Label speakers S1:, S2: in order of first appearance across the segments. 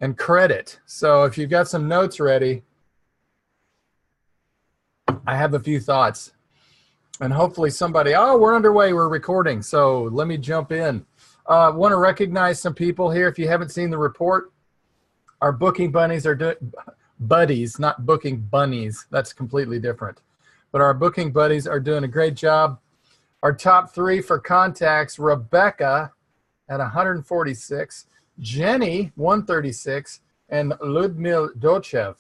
S1: and credit. So if you've got some notes ready, I have a few thoughts. And hopefully somebody, oh, we're underway, we're recording. So let me jump in. Want to recognize some people here. If you haven't seen the report, our booking bunnies are doing, buddies, not booking bunnies. That's completely different. But our booking buddies are doing a great job. Our top 3 for contacts, Rebecca at 146, Jenny, 136, and Ludmil Dochev,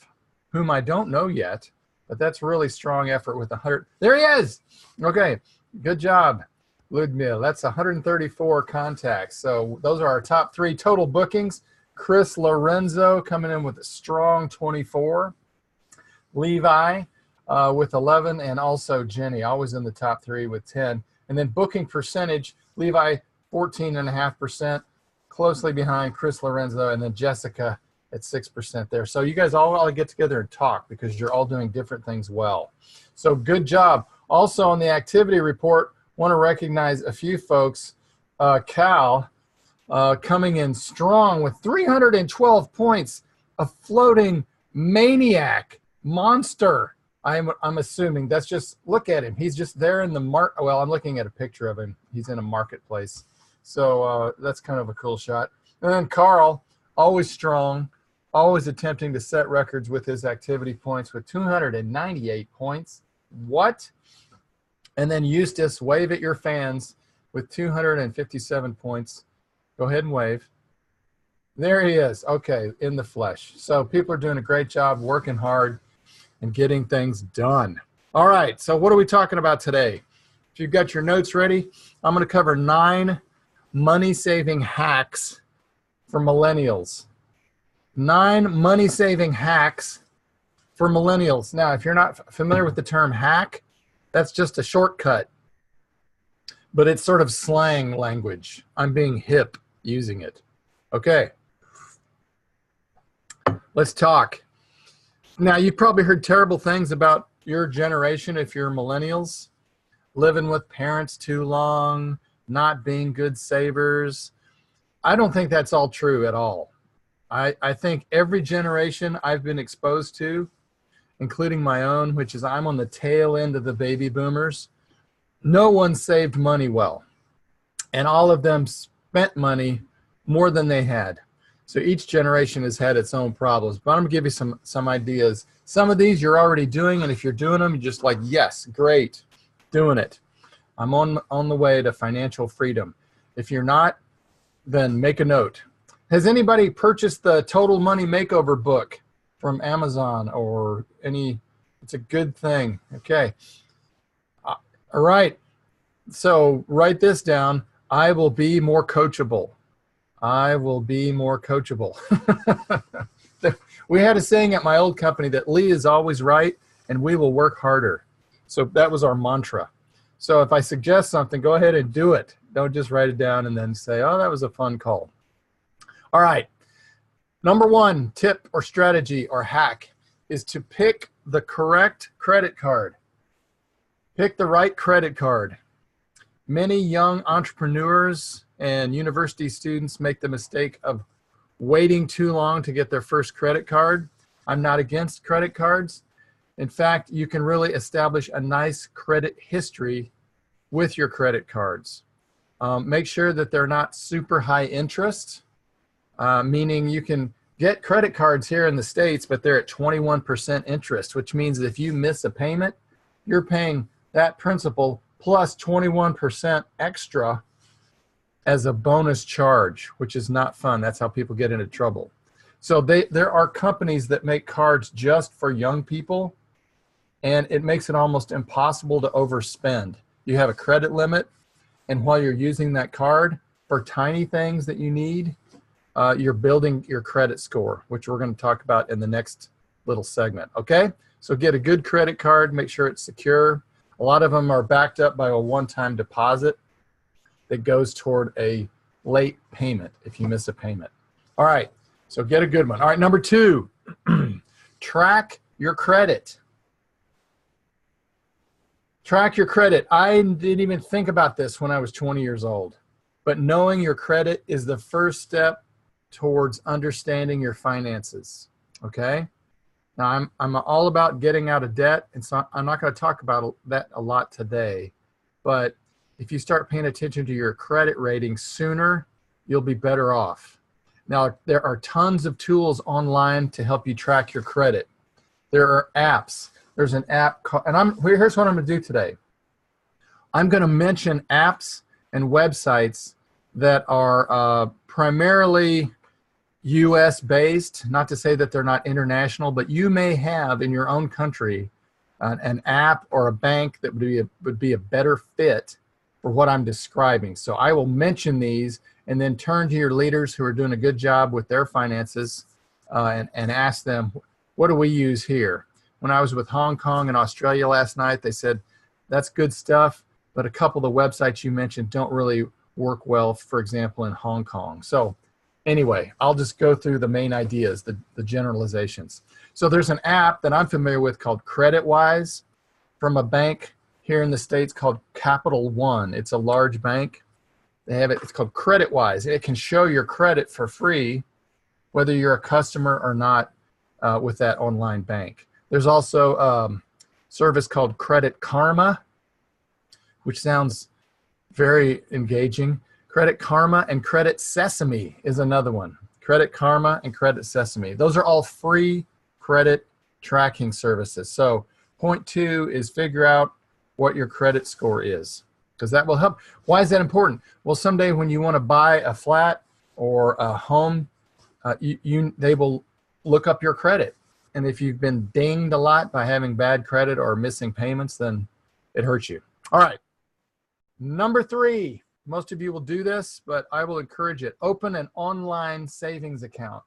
S1: whom I don't know yet, but that's really strong effort with 100. There he is. Okay, good job, Ludmil. That's 134 contacts. So those are our top 3 total bookings. Chris Lorenzo coming in with a strong 24. Levi with 11, and also Jenny, always in the top 3 with 10. And then booking percentage, Levi 14.5%, closely behind Chris Lorenzo, and then Jessica at 6% there. So you guys all get together and talk because you're all doing different things well. So good job. Also on the activity report, want to recognize a few folks. Cal coming in strong with 312 points, a floating maniac monster. I'm assuming that's just, look at him. He's just there in the well, I'm looking at a picture of him. He's in a marketplace. So that's kind of a cool shot. And then Carl, always strong, always attempting to set records with his activity points with 298 points. What? And then Eustace, wave at your fans with 257 points. Go ahead and wave. There he is. Okay, in the flesh. So people are doing a great job, working hard, and getting things done. All right, so what are we talking about today? If you've got your notes ready, I'm going to cover 9 money-saving hacks for millennials. 9 money-saving hacks for millennials. Now, if you're not familiar with the term hack, that's just a shortcut, but it's sort of slang language. I'm being hip using it. Okay, let's talk. Now, you've probably heard terrible things about your generation if you're millennials, living with parents too long, not being good savers. I don't think that's all true at all. I think every generation I've been exposed to, including my own, which is I'm on the tail end of the baby boomers, no one saved money well. And all of them spent money more than they had. So each generation has had its own problems. But I'm going to give you some ideas. Some of these you're already doing, and if you're doing them, you're just like, yes, great, doing it. I'm on the way to financial freedom. If you're not, then make a note. Has anybody purchased the Total Money Makeover book from Amazon or any? It's a good thing. Okay. All right. So write this down. I will be more coachable. I will be more coachable. We had a saying at my old company that Lee is always right and we will work harder. So that was our mantra. So if I suggest something, go ahead and do it. Don't just write it down and then say, oh, that was a fun call. All right. Number 1 tip or strategy or hack is to pick the correct credit card. Pick the right credit card. Many young entrepreneurs and university students make the mistake of waiting too long to get their first credit card. I'm not against credit cards. In fact, you can really establish a nice credit history with your credit cards. Make sure that they're not super high interest, meaning you can get credit cards here in the States, but they're at 21% interest, which means that if you miss a payment, you're paying that principal plus 21% extra as a bonus charge, which is not fun. That's how people get into trouble. So there are companies that make cards just for young people, and it makes it almost impossible to overspend. You have a credit limit, and while you're using that card for tiny things that you need, you're building your credit score, which we're going to talk about in the next little segment, okay? So get a good credit card, make sure it's secure. A lot of them are backed up by a one-time deposit that goes toward a late payment if you miss a payment. All right, so get a good one. All right, number 2, track your credit. Track your credit. I didn't even think about this when I was 20 years old, but knowing your credit is the first step towards understanding your finances, okay? Now, I'm all about getting out of debt, and so I'm not going to talk about that a lot today, but if you start paying attention to your credit rating sooner, you'll be better off. Now, there are tons of tools online to help you track your credit. There are apps. There's an app called, and here's what I'm going to do today. I'm going to mention apps and websites that are primarily US based, not to say that they're not international, but you may have in your own country an app or a bank that would be a better fit for what I'm describing. So I will mention these and then turn to your leaders who are doing a good job with their finances and ask them, what do we use here? When I was with Hong Kong and Australia last night, they said, that's good stuff, but a couple of the websites you mentioned don't really work well, for example, in Hong Kong. So anyway, I'll just go through the main ideas, the generalizations. So there's an app that I'm familiar with called CreditWise from a bank here in the States called Capital One. It's a large bank. They have it, it's called CreditWise. It can show your credit for free, whether you're a customer or not with that online bank. There's also a service called Credit Karma, which sounds very engaging. Credit Karma and Credit Sesame is another one. Credit Karma and Credit Sesame. Those are all free credit tracking services. So point 2 is figure out what your credit score is, because that will help. Why is that important? Well, someday when you want to buy a flat or a home, they will look up your credit. And if you've been dinged a lot by having bad credit or missing payments, then it hurts you. All right. Number 3, most of you will do this, but I will encourage it. Open an online savings account.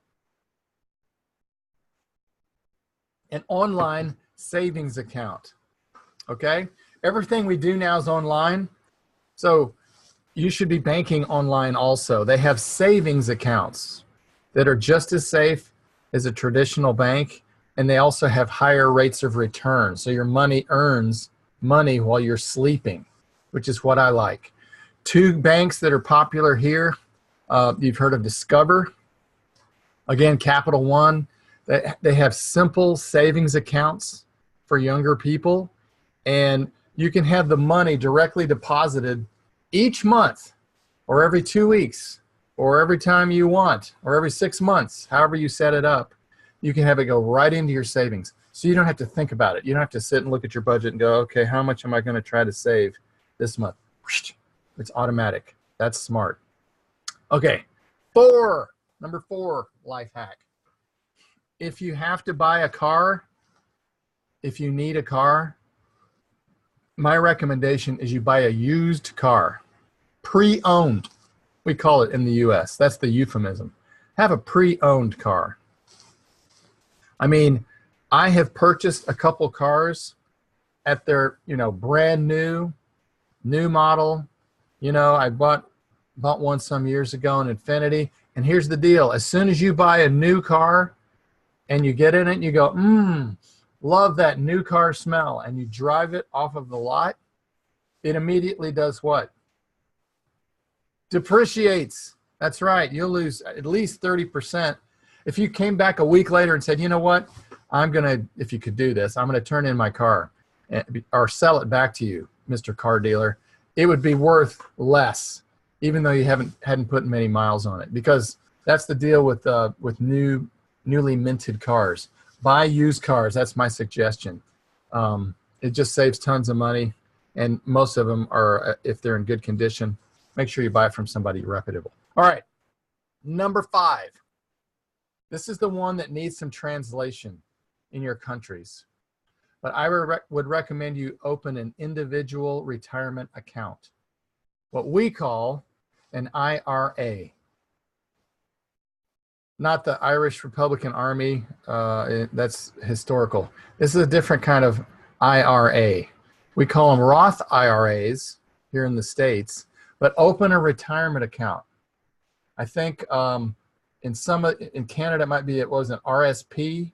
S1: An online savings account, okay? Everything we do now is online, so you should be banking online also. They have savings accounts that are just as safe as a traditional bank, and they also have higher rates of return, so your money earns money while you're sleeping, which is what I like. 2 banks that are popular here, you've heard of Discover. Again, Capital One. They have simple savings accounts for younger people, and you can have the money directly deposited each month or every 2 weeks or every time you want or every 6 months, however you set it up. You can have it go right into your savings. So you don't have to think about it. You don't have to sit and look at your budget and go, okay, how much am I going to try to save this month? It's automatic. That's smart. Okay, number 4 life hack. If you have to buy a car, if you need a car, my recommendation is you buy a used car, pre-owned. We call it in the US. That's the euphemism. Have a pre-owned car. I mean, I have purchased a couple cars at their, brand new model. I bought one some years ago, an Infiniti. And here's the deal. As soon as you buy a new car and you get in it and you go, love that new car smell, and you drive it off of the lot, it immediately does what? Depreciates. That's right. You'll lose at least 30%. If you came back a week later and said, you know what, if you could do this, I'm going to turn in my car or sell it back to you, Mr. Car Dealer, it would be worth less, even though you hadn't put many miles on it, because that's the deal with newly minted cars. Buy used cars. That's my suggestion. It just saves tons of money, and most of them are, if they're in good condition, make sure you buy from somebody reputable. All right, number 5. This is the one that needs some translation in your countries. But I would recommend you open an individual retirement account, what we call an IRA. Not the Irish Republican Army, that's historical. This is a different kind of IRA. We call them Roth IRAs here in the States, but open a retirement account. I think in Canada it might be, it was an RSP.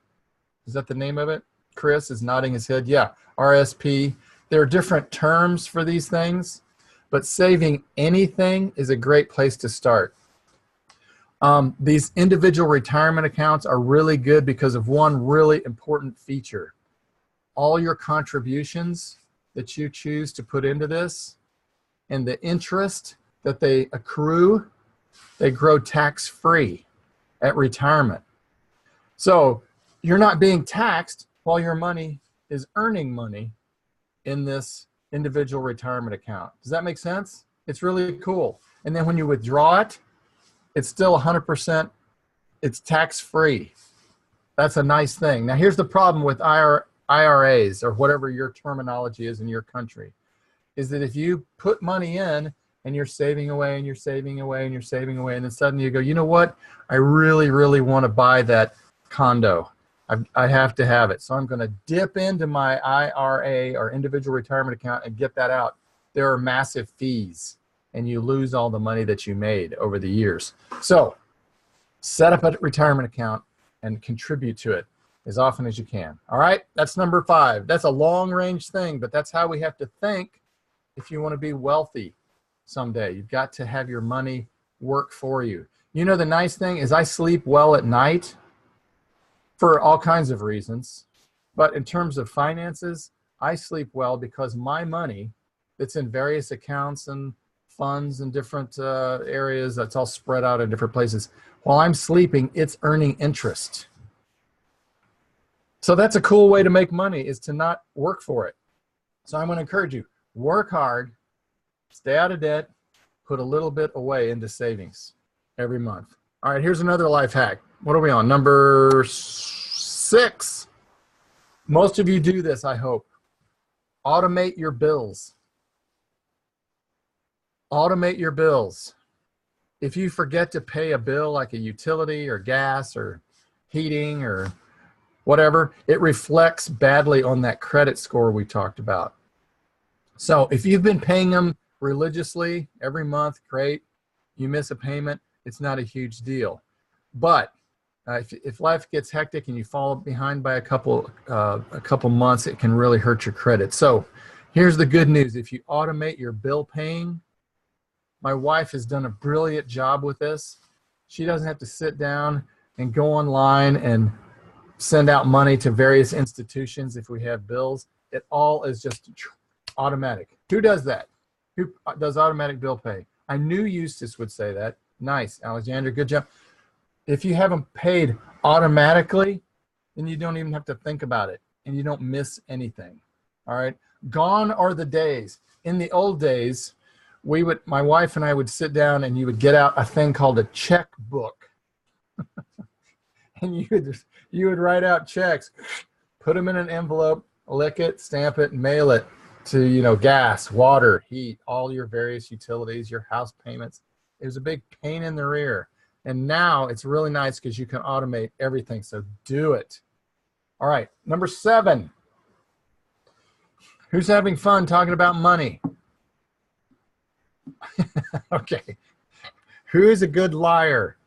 S1: Is that the name of it? Chris is nodding his head. Yeah, RSP. There are different terms for these things, but saving anything is a great place to start. These individual retirement accounts are really good because of one really important feature. All your contributions that you choose to put into this and the interest that they accrue, they grow tax-free at retirement. So you're not being taxed while your money is earning money in this individual retirement account. Does that make sense? It's really cool. And then when you withdraw it, it's still 100%, it's tax-free. That's a nice thing. Now here's the problem with IRAs, or whatever your terminology is in your country, is that if you put money in and you're saving away and you're saving away and you're saving away, and then suddenly you go, you know what, I really, really want to buy that condo. I have to have it. So I'm going to dip into my IRA or individual retirement account and get that out. There are massive fees, and you lose all the money that you made over the years. So set up a retirement account and contribute to it as often as you can. All right, that's number 5. That's a long-range thing, but that's how we have to think if you want to be wealthy someday. You've got to have your money work for you. You know, the nice thing is I sleep well at night for all kinds of reasons, but in terms of finances, I sleep well because my money that's in various accounts and funds and different areas, that's all spread out in different places. While I'm sleeping, it's earning interest. So that's a cool way to make money, is to not work for it. So I'm going to encourage you, work hard, stay out of debt, put a little bit away into savings every month. All right, here's another life hack. What are we on? Number 6. Most of you do this, I hope. Automate your bills. Automate your bills. If you forget to pay a bill like a utility or gas or heating or whatever, it reflects badly on that credit score we talked about. So if you've been paying them religiously every month, great. You miss a payment, it's not a huge deal. But if life gets hectic and you fall behind by a couple months, it can really hurt your credit. So here's the good news. If you automate your bill paying, my wife has done a brilliant job with this. She doesn't have to sit down and go online and send out money to various institutions if we have bills. It all is just automatic. Who does that? Who does automatic bill pay? I knew Eustace would say that. Nice, Alexander, good job. If you haven't paid automatically, then you don't even have to think about it, and you don't miss anything. All right? Gone are the days. In the old days, my wife and I would sit down and you would get out a thing called a checkbook. And you would write out checks, put them in an envelope, lick it, stamp it, and mail it to, you know, gas, water, heat, all your various utilities, your house payments. It was a big pain in the rear. And now it's really nice because you can automate everything. So do it. All right, number 7. Who's having fun talking about money? Okay. Who's a good liar?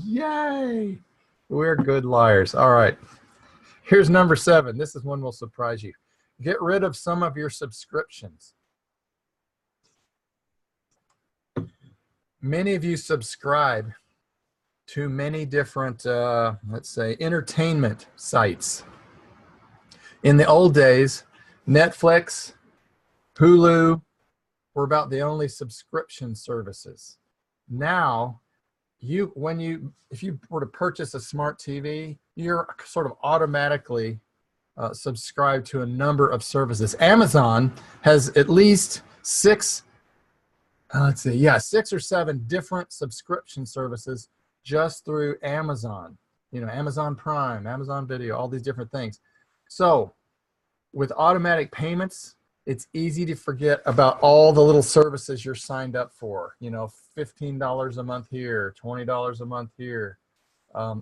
S1: Yay. We're good liars. All right. Here's number 7. This is one will surprise you. Get rid of some of your subscriptions. Many of you subscribe to many different, let's say, entertainment sites. In the old days, Netflix, Hulu were about the only subscription services. Now, if you were to purchase a smart TV, you're sort of automatically subscribed to a number of services. Amazon has at least 6 or 7 different subscription services just through Amazon. You know, Amazon Prime, Amazon Video, all these different things. So with automatic payments, it's easy to forget about all the little services you're signed up for. You know, $15 a month here, $20 a month here.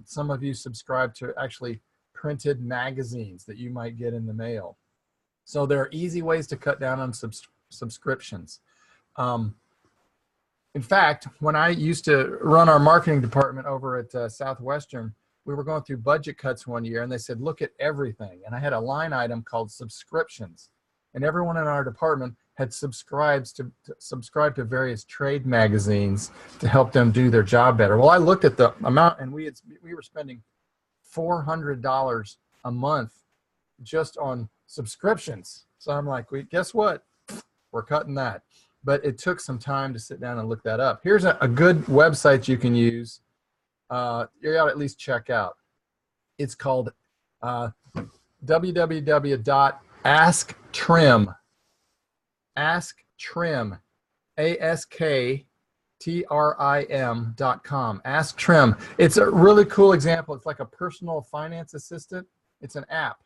S1: Some of you subscribe to actually printed magazines that you might get in the mail. So there are easy ways to cut down on subscriptions. In fact, when I used to run our marketing department over at Southwestern, we were going through budget cuts one year, and they said, look at everything. And I had a line item called subscriptions. And everyone in our department had subscribed to various trade magazines to help them do their job better. Well, I looked at the amount, and we were spending $400 a month just on subscriptions. So I'm like, guess what? We're cutting that. But it took some time to sit down and look that up. Here's a good website you can use. You ought to at least check out. It's called www.asktrim. AskTrim, ASKTRIM.com. AskTrim. It's a really cool example. It's like a personal finance assistant. It's an app,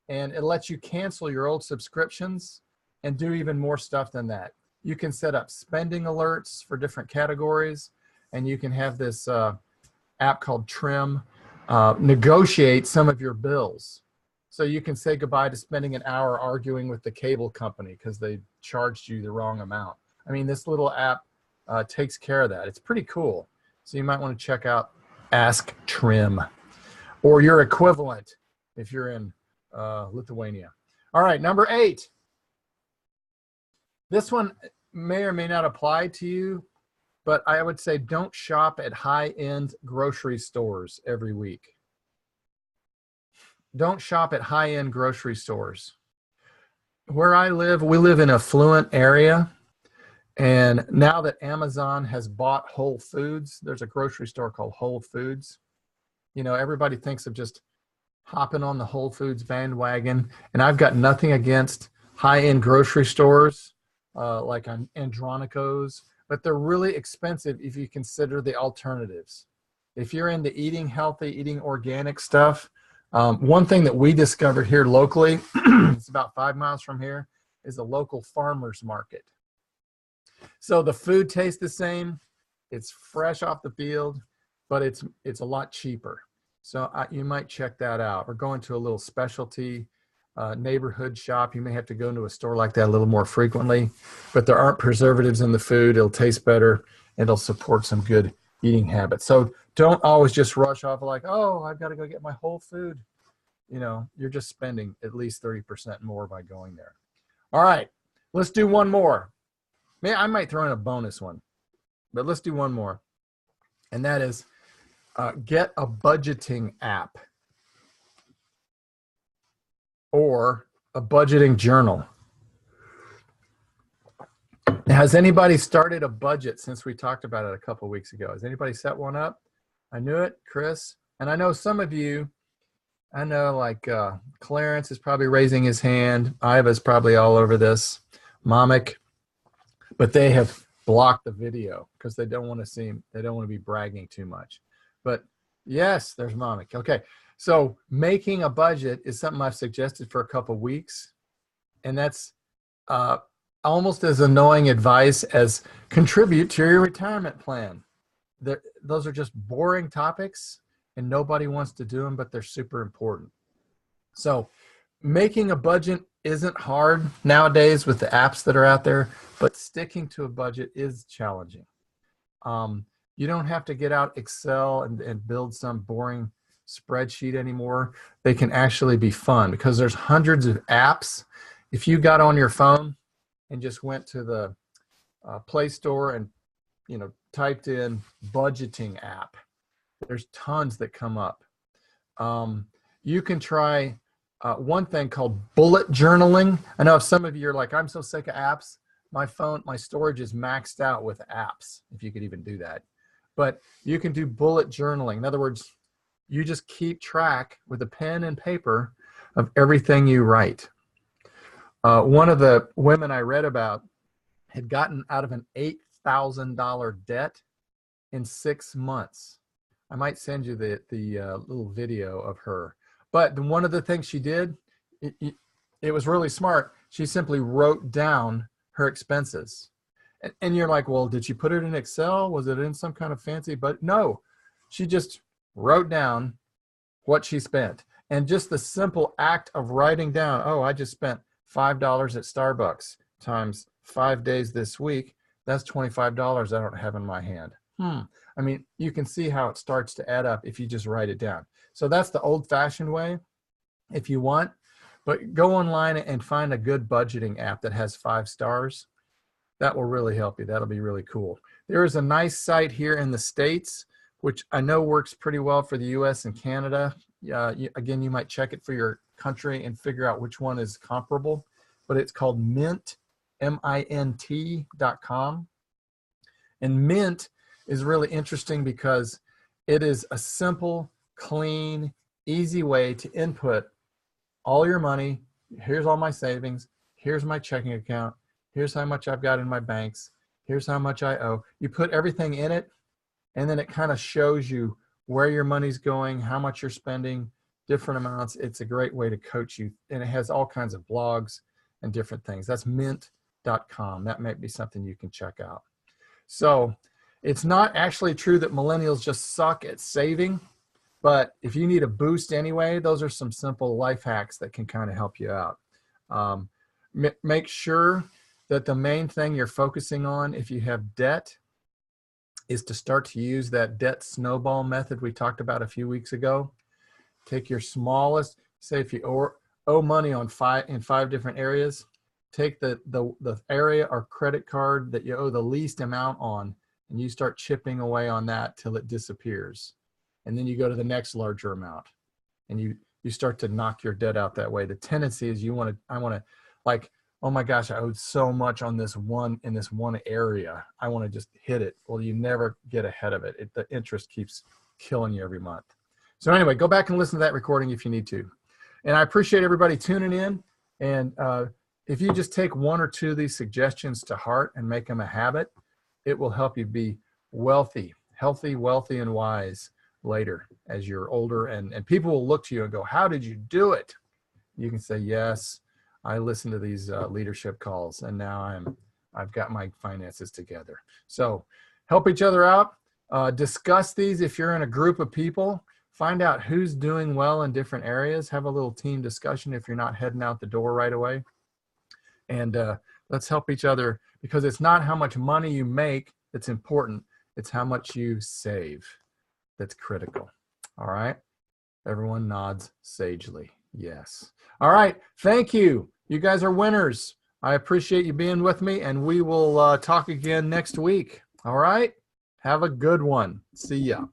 S1: and it lets you cancel your old subscriptions and do even more stuff than that. You can set up spending alerts for different categories, and you can have this app called Trim negotiate some of your bills. So you can say goodbye to spending an hour arguing with the cable company because they charged you the wrong amount. I mean, this little app takes care of that. It's pretty cool. So you might want to check out Ask Trim, or your equivalent if you're in Lithuania. All right, number 8. This one may or may not apply to you, but I would say don't shop at high-end grocery stores every week. Don't shop at high-end grocery stores. Where I live, we live in an affluent area, and now that Amazon has bought Whole Foods, there's a grocery store called Whole Foods. You know, everybody thinks of just hopping on the Whole Foods bandwagon, and I've got nothing against high-end grocery stores like Andronico's, but they're really expensive if you consider the alternatives. If you're into eating healthy, eating organic stuff, one thing that we discovered here locally, it's about 5 miles from here, is a local farmer's market. So the food tastes the same, it's fresh off the field, but it's a lot cheaper. So you might check that out. Or going to a little specialty neighborhood shop. You may have to go into a store like that a little more frequently, but there aren't preservatives in the food. It'll taste better. It'll support some good eating habits. So don't always just rush off like, oh, I've got to go get my whole food. You know, you're just spending at least 30% more by going there. All right, let's do one more. I might throw in a bonus one, but let's do one more. And that is get a budgeting app or a budgeting journal. Has anybody started a budget since we talked about it a couple weeks ago? Has anybody set one up? I knew it, Chris. And I know some of you, I know like Clarence is probably raising his hand. Iva's probably all over this. Momik. But they have blocked the video because they don't want to be bragging too much. But yes, there's Momik. Okay. So making a budget is something I've suggested for a couple weeks. And that's almost as annoying advice as contribute to your retirement plan. Those are just boring topics and nobody wants to do them, but they're super important. So making a budget isn't hard nowadays with the apps that are out there, but sticking to a budget is challenging. You don't have to get out Excel and build some boring spreadsheet anymore. They can actually be fun because there's hundreds of apps. If you got on your phone and just went to the Play Store and typed in budgeting app, there's tons that come up. You can try one thing called bullet journaling. I know if some of you are like, I'm so sick of apps, my storage is maxed out with apps, if you could even do that. But you can do bullet journaling. In other words, you just keep track with a pen and paper of everything you write. One of the women I read about had gotten out of an $8,000 debt in 6 months. I might send you the little video of her. But one of the things she did, it was really smart. She simply wrote down her expenses. And you're like, well, did she put it in Excel? Was it in some kind of fancy? But no, she just wrote down what she spent. And just the simple act of writing down, oh, I just spent $5 at Starbucks times 5 days this week. That's $25 I don't have in my hand. I mean, you can see how it starts to add up if you just write it down. So that's the old-fashioned way if you want. But go online and find a good budgeting app that has 5 stars. That will really help you. That'll be really cool. There is a nice site here in the States, which I know works pretty well for the US and Canada. Again, you might check it for your country and figure out which one is comparable, but it's called Mint, mint.com. And Mint is really interesting because it is a simple, clean, easy way to input all your money. Here's all my savings. Here's my checking account. Here's how much I've got in my banks. Here's how much I owe. You put everything in it, and then it kind of shows you where your money's going, how much you're spending, different amounts. It's a great way to coach you, and it has all kinds of blogs and different things. That's mint.com. That might be something you can check out. So it's not actually true that millennials just suck at saving, but if you need a boost anyway, those are some simple life hacks that can kind of help you out. Make sure that the main thing you're focusing on, if you have debt, is to start to use that debt snowball method we talked about a few weeks ago. Take your smallest, say if you owe money in 5 different areas, take the area or credit card that you owe the least amount on, and you start chipping away on that till it disappears. And then you go to the next larger amount, and you start to knock your debt out that way. The tendency is I want to like, oh my gosh, I owed so much on this one area. I want to just hit it. Well, you never get ahead of it. The interest keeps killing you every month. So anyway, go back and listen to that recording if you need to. And I appreciate everybody tuning in. And if you just take 1 or 2 of these suggestions to heart and make them a habit, it will help you be wealthy, healthy, wealthy, and wise later as you're older. And people will look to you and go, how did you do it? You can say, yes, I listened to these leadership calls, and now I've got my finances together. So help each other out. Discuss these if you're in a group of people. Find out who's doing well in different areas. Have a little team discussion if you're not heading out the door right away. And let's help each other, because it's not how much money you make that's important. It's how much you save that's critical. All right. Everyone nods sagely. Yes. All right. Thank you. You guys are winners. I appreciate you being with me, and we will talk again next week. All right. Have a good one. See ya.